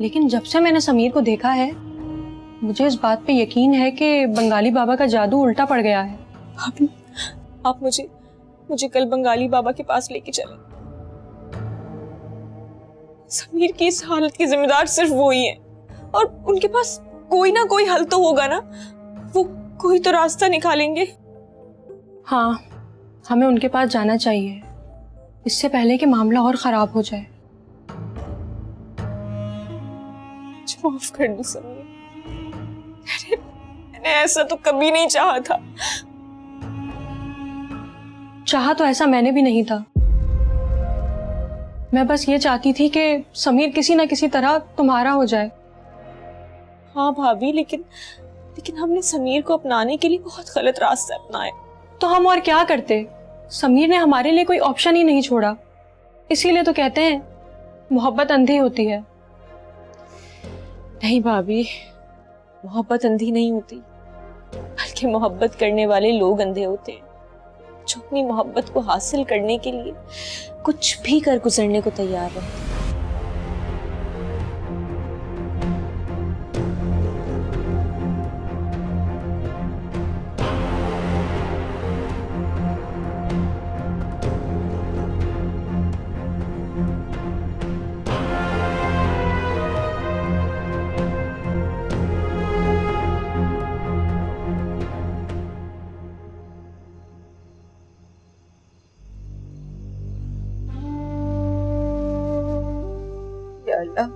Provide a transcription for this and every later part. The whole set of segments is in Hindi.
लेकिन जब से मैंने समीर को देखा है मुझे इस बात पे यकीन है कि बंगाली बाबा का जादू उल्टा पड़ गया है। भाभी, आप मुझे कल बंगाली बाबा के पास लेके चले। समीर की इस हालत की जिम्मेदार सिर्फ वो ही है और उनके पास कोई ना कोई हल तो होगा ना, वो कोई तो रास्ता निकालेंगे। हाँ, हमें उनके पास जाना चाहिए इससे पहले कि मामला और खराब हो जाए। माफ कर दो समीर, मैंने ऐसा तो कभी नहीं चाहा था। चाहा तो ऐसा मैंने भी नहीं था। मैं बस ये चाहती थी कि समीर किसी ना किसी तरह तुम्हारा हो जाए। हाँ भाभी, लेकिन हमने समीर को अपनाने के लिए बहुत गलत रास्ता अपनाया। तो हम और क्या करते? समीर ने हमारे लिए कोई ऑप्शन ही नहीं छोड़ा। इसीलिए तो कहते हैं मोहब्बत अंधी होती है। नहीं भाभी, मोहब्बत अंधी नहीं होती, बल्कि मोहब्बत करने वाले लोग अंधे होते हैं, जो अपनी मोहब्बत को हासिल करने के लिए कुछ भी कर गुजरने को तैयार रहते हैं। या अल्लाह,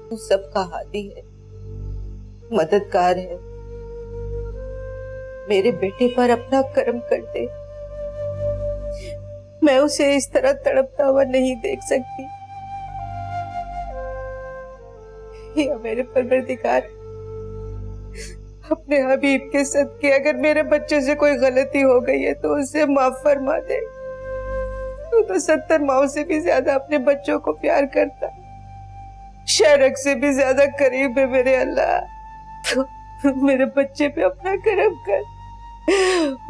तू सबका हादी है, मददगार है। मेरे बेटे पर अपना करम कर दे। मैं उसे इस तरह तड़पता हुआ नहीं देख सकती। या मेरे परवरदिगार, अपने हबीब के सदके अगर मेरे बच्चे से कोई गलती हो गई है तो उसे माफ फरमा दे। तू तो 70 माओं से भी ज्यादा अपने बच्चों को प्यार करता, शरक से भी ज्यादा करीब है मेरे अल्लाह। तो मेरे बच्चे पे अपना करम कर,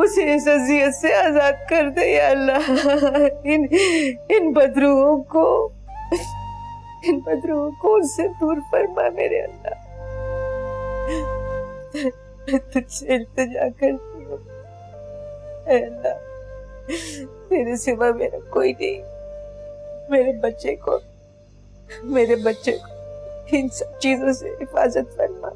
उसे इस अजियत से आजाद कर दे या अल्लाह। इन बदरूहों को उससे दूर फरमा मेरे अल्लाह। मैं तुझसे इल्तिजा करती हूँ ऐ अल्लाह, तेरे सिवा मेरा कोई नहीं। मेरे बच्चे को इन सब चीजों से हिफाजत फरमा।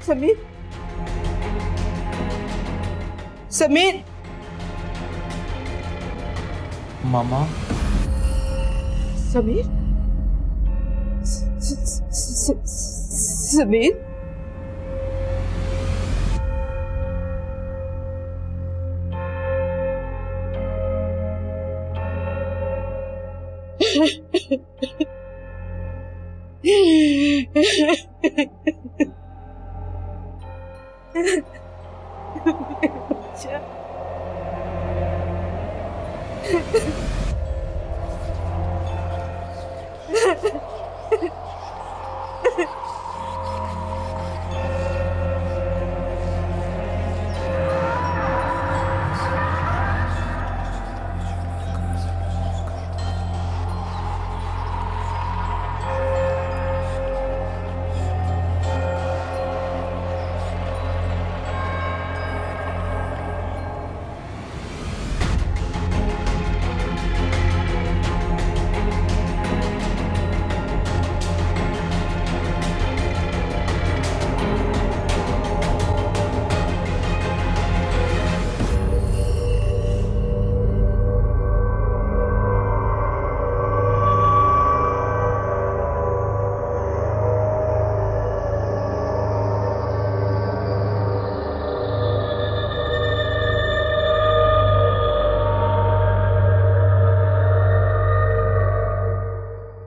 समीर, समीर, मामा, समीर, समीर,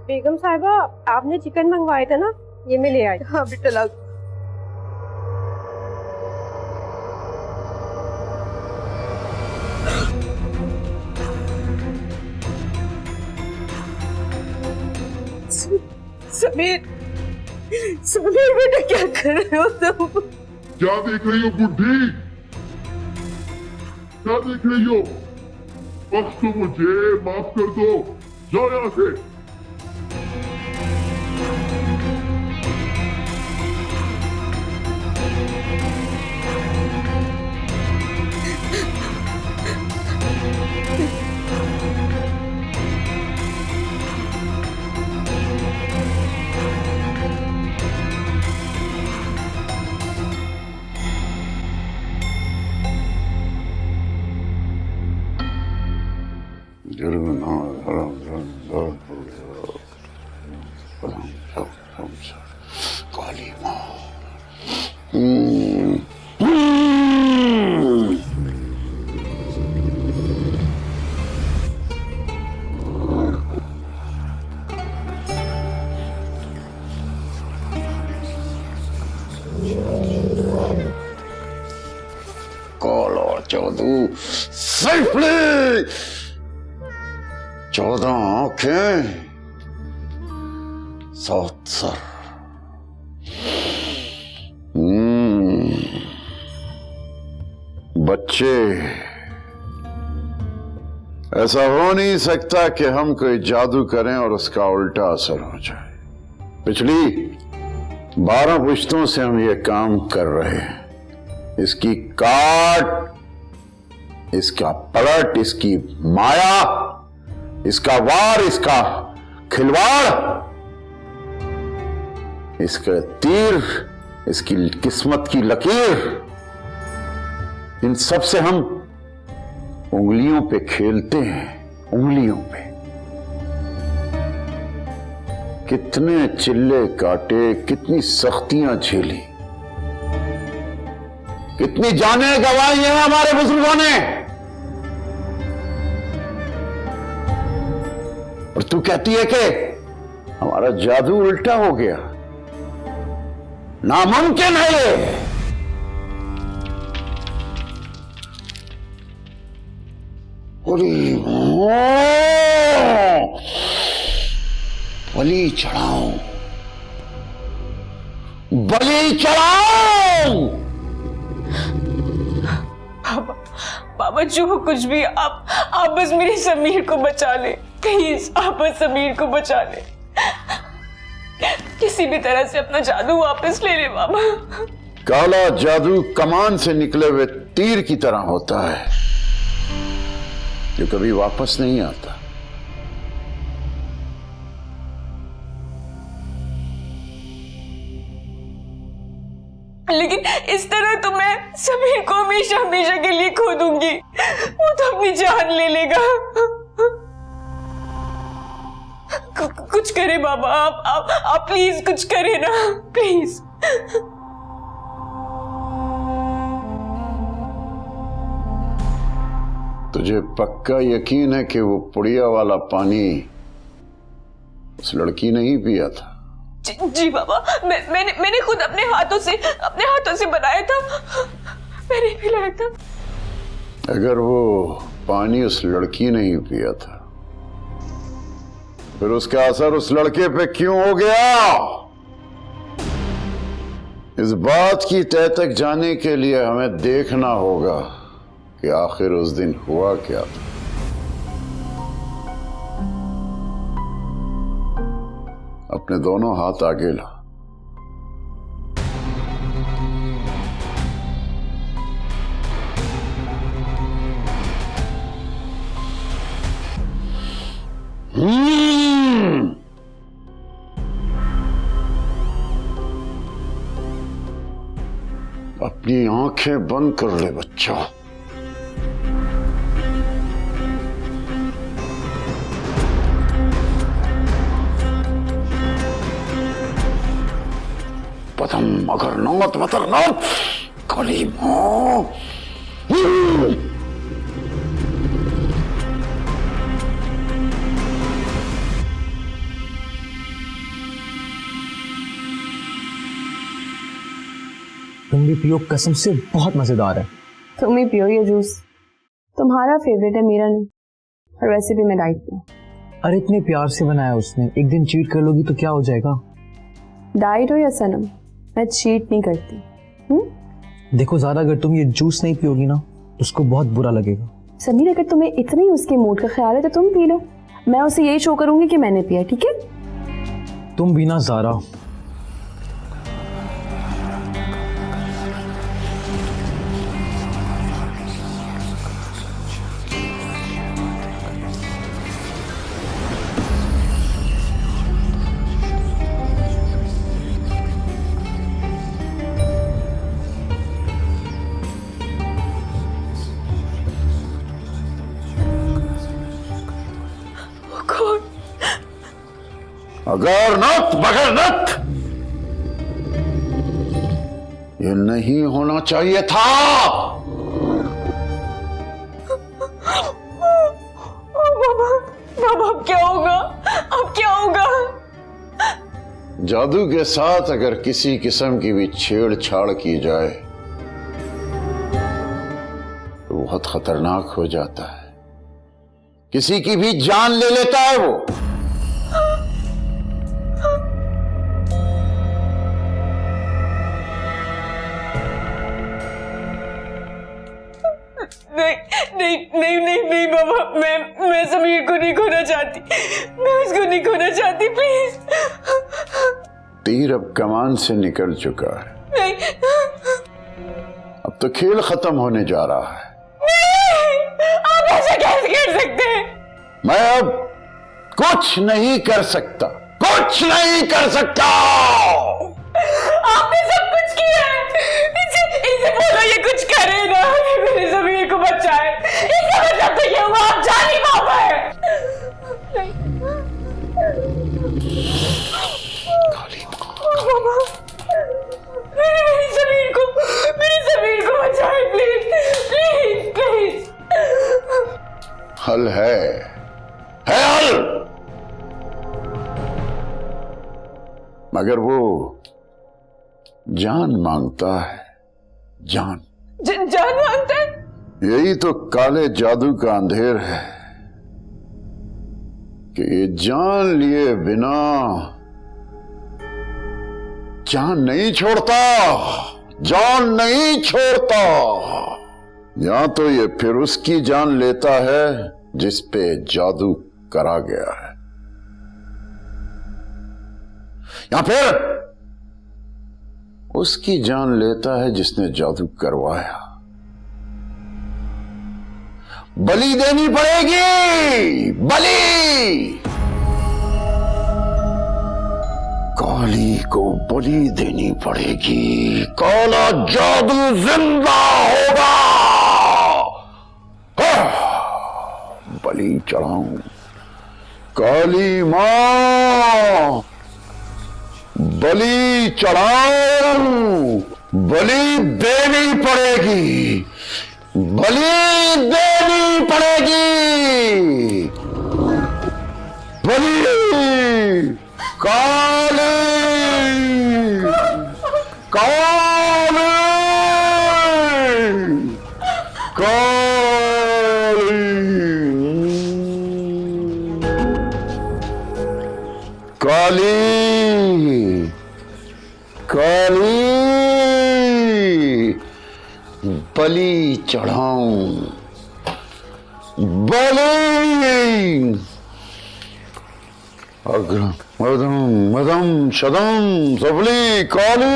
बेगम साहिबा, आपने चिकन मंगवाया था ना, ये मैं ले आई। हाँ बेटा लाओ। समीर, समीर बेटा क्या कर रहे हो तुम? क्या देख रही हो बुढ़ी? क्या देख रही हो? बख्श दो मुझे, माफ कर दो, जाओ यहाँ से। काली माँ। काला जादू सैफली, 14 आंखें, 7 सर। बच्चे, ऐसा हो नहीं सकता कि हम कोई जादू करें और उसका उल्टा असर हो जाए। पिछली 12 पुश्तों से हम ये काम कर रहे हैं। इसकी काट, इसका पलट, इसकी माया, इसका वार, इसका खिलवाड़, इसका तीर, इसकी किस्मत की लकीर, इन सब से हम उंगलियों पे खेलते हैं। उंगलियों पे कितने चिल्ले काटे, कितनी सख्तियां झेली, कितनी जानें गंवाई हैं हमारे बुजुर्गों ने, और तू कहती है कि हमारा जादू उल्टा हो गया। नामुमकिन है ये। बलि चढ़ाओ, बलि चढ़ाओ। बाबा, बाबा जो कुछ भी, आप बस मेरे समीर को बचा ले, प्लीज, आप बस समीर को बचा ले। किसी भी तरह से अपना जादू वापस ले ले बाबा। काला जादू कमान से निकले हुए तीर की तरह होता है, जो कभी वापस नहीं आता। लेकिन इस तरह तो मैं समीर को हमेशा हमेशा के लिए खो दूंगी। वो तो अपनी जान ले लेगा। कुछ करे बाबा, आप प्लीज कुछ करे ना, प्लीज। तुझे पक्का यकीन है कि वो पुड़िया वाला पानी उस लड़की ने ही पिया था? जी बाबा, मैंने खुद अपने हाथों से बनाया था, मैंने पिलाया था। अगर वो पानी उस लड़की ने ही पिया था, फिर उसका असर उस लड़के पे क्यों हो गया? इस बात की तह तक जाने के लिए हमें देखना होगा कि आखिर उस दिन हुआ क्या था। अपने दोनों हाथ आगे ला। अपनी आंखें बंद कर ले बच्चा। पदम मगर नौत मतर नौत काली मां। तुम भी पियो, कसम से बहुत मजेदार है। तुम ही पियो ये जूस, तुम्हारा फेवरेट है, मेरा नहीं। और वैसे भी मैं डाइट पे हूँ। अरे इतने प्यार से बनाया उसने, एक दिन चीट कर लोगी तो क्या हो जाएगा? डाइट हो या सनम, मैं चीट नहीं करती। देखो ज़्यादा अगर तुम ये जूस नहीं पियोगी ना तो उसको बहुत बुरा लगेगा। समीर, अगर तुम्हें इतना ही उसके मूड का ख्याल है तो तुम पी लो, मैं उसे यही शो करूंगी कि मैंने पिया, ठीक है? तुम भी ना ज़ारा, अगर नत मगर नत, ये नहीं होना चाहिए था। बाबा अब क्या होगा? अब क्या होगा? जादू के साथ अगर किसी किस्म की भी छेड़छाड़ की जाए तो बहुत खतरनाक हो जाता है, किसी की भी जान ले लेता है वो। नहीं बाबा, मैं समीर को नहीं खोना चाहती, मैं उसको नहीं खोना चाहती, प्लीज। तीर अब कमान से निकल चुका है, नहीं, अब तो खेल खत्म होने जा रहा है। आप ऐसा कैसे कर सकते हैं? मैं अब कुछ नहीं कर सकता, कुछ नहीं कर सकता। आपने सब कुछ किया है, इसे बोलो ये कुछ करे ना, मेरे समीर को बचाए। इसका मतलब तो ये हुआ आप जान ही पापा है। मेरे समीर को बचाए, प्लीज प्लीज प्लीज। हल है हल, मगर वो जान मांगता है, जान। जान मांगता है? यही तो काले जादू का अंधेर है कि ये जान लिए बिना जान नहीं छोड़ता, जान नहीं छोड़ता। या तो ये फिर उसकी जान लेता है जिस पे जादू करा गया है, या फिर उसकी जान लेता है जिसने जादू करवाया। बलि देनी पड़ेगी, बलि। काली को बलि देनी पड़ेगी, काला जादू जिंदा होगा। बलि चढ़ाऊं काली मां, बलि चढ़ाऊं, बलि देनी पड़ेगी, बलि देनी पड़ेगी। बलि काली काली काली। काली काली बलि चढ़ाऊं बलि अग्रम मदम मदम शदम सबली काली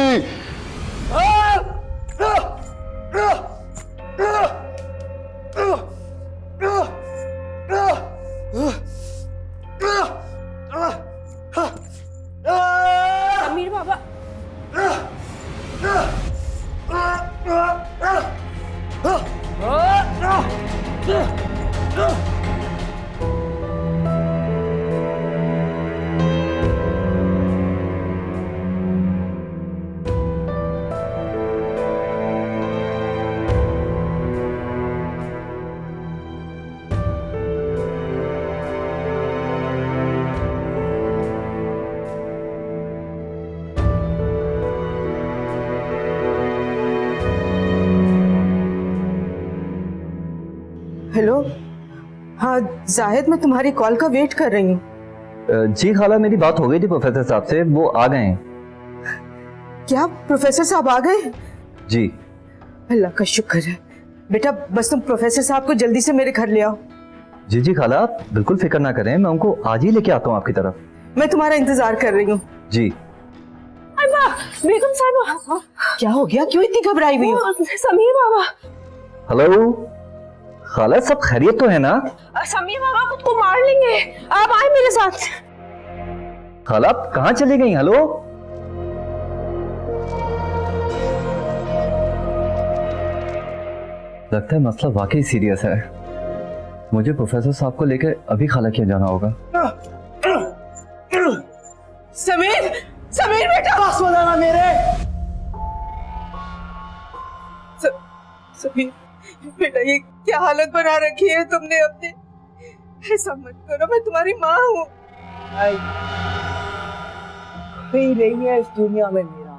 समीर बाबा हेलो। हाँ जाहिद, मैं तुम्हारी कॉल का वेट कर रही हूँ। जी खाला, मेरी बात हो गई थी प्रोफेसर साहब से, वो आ गए हैं। क्या प्रोफेसर साहब आ गए? जी अल्लाह का शुक्र है। बेटा बस तुम प्रोफेसर साहब को जल्दी से मेरे घर ले आओ। जी जी खाला, आप बिल्कुल फिक्र ना करें, मैं उनको आज ही लेके आता हूँ आपकी तरफ। मैं तुम्हारा इंतजार कर रही हूँ। जी। बेगम साहब, क्या हो गया, क्यों इतनी घबराई हुई हो? समीर बाबा, हेलो खाला, सब खैरियत तो है ना? समीर बाबा खुद को मार लेंगे, आप आए मेरे साथ। खाला आप कहाँ चली गई? हेलो लगता है मसला वाकई सीरियस है, मुझे प्रोफेसर साहब को लेकर अभी खाला के जाना होगा। समीर, समीर बेटा बस हो जाना मेरे। समीर बेटा, ये क्या हालत बना रखी है तुमने अपने? ऐसा मत करो, मैं तुम्हारी माँ हूँ। कोई नहीं है इस दुनिया में मेरा,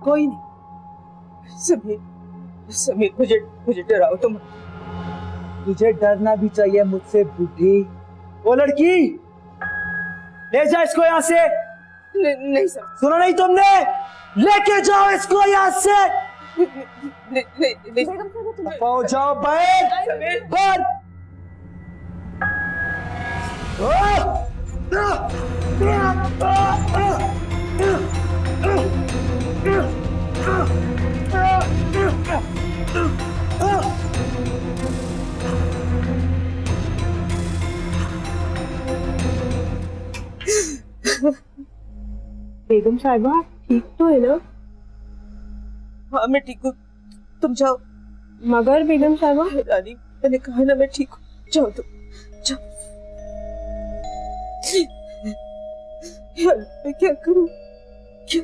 कोई नहीं। समीर, समीर मुझे मुझे डराओ तुम। तुझे डरना भी चाहिए मुझसे बुढ़ी। वो लड़की ले जा इसको यहाँ से। नहीं सर, सुना नहीं तुमने? लेके जाओ इसको यहाँ से। नहीं पहुंचाओ, बैठ बैठ। बेगम साहिबा ठीक तो है ना? हाँ मैं ठीक हूँ, तुम जाओ। मगर बेगम साहिबा, रानी मैंने कहा ना मैं ठीक हूँ, जाओ तुम जाओ। यार मैं क्या करूँ, क्या